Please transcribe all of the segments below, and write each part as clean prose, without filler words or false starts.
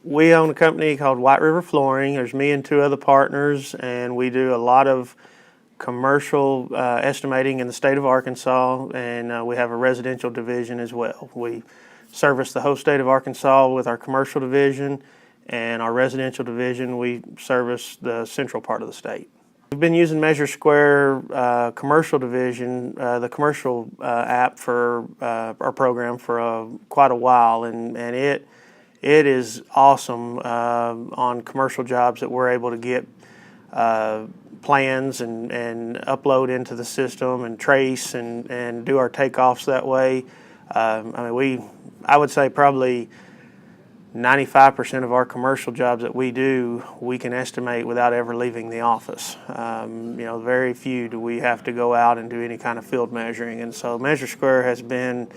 We own a company called White River Flooring. There's me and two other partners, and we do a lot of commercial estimating in the state of Arkansas, and we have a residential division as well. We service the whole state of Arkansas with our commercial division, and our residential division, we service the central part of the state. We've been using Measure Square commercial division, the commercial app for our program for quite a while, and it is awesome on commercial jobs that we're able to get plans and upload into the system and trace and do our takeoffs that way. I would say probably 95% of our commercial jobs that we do, we can estimate without ever leaving the office. Very few do we have to go out and do any kind of field measuring, and so Measure Square has been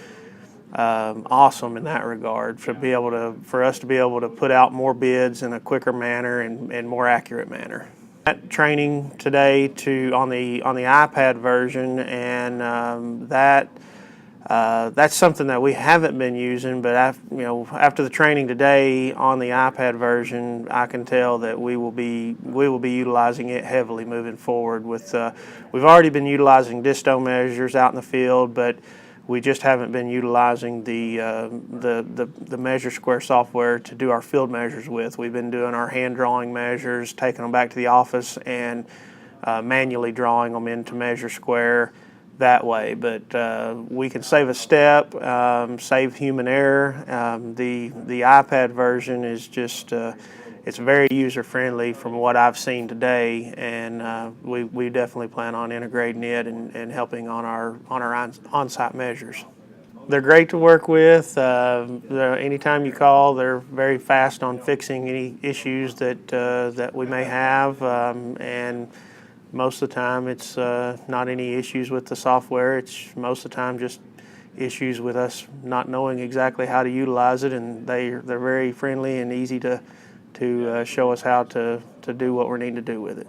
awesome in that regard, for us to be able to put out more bids in a quicker manner and more accurate manner. That training today on the iPad version, and that's something that we haven't been using, but after the training today on the iPad version, I can tell that we will be utilizing it heavily moving forward. We've already been utilizing disto measures out in the field, but we just haven't been utilizing the Measure Square software to do our field measures with. We've been doing our hand drawing measures, taking them back to the office, and manually drawing them into Measure Square that way. But we can save a step, save human error. The iPad version is just it's very user friendly from what I've seen today, and we definitely plan on integrating it and helping on our on-site measures. They're great to work with. Anytime you call, they're very fast on fixing any issues that we may have, and most of the time it's not any issues with the software. It's most of the time just issues with us not knowing exactly how to utilize it, and they're very friendly and easy to show us how to do what we need to do with it.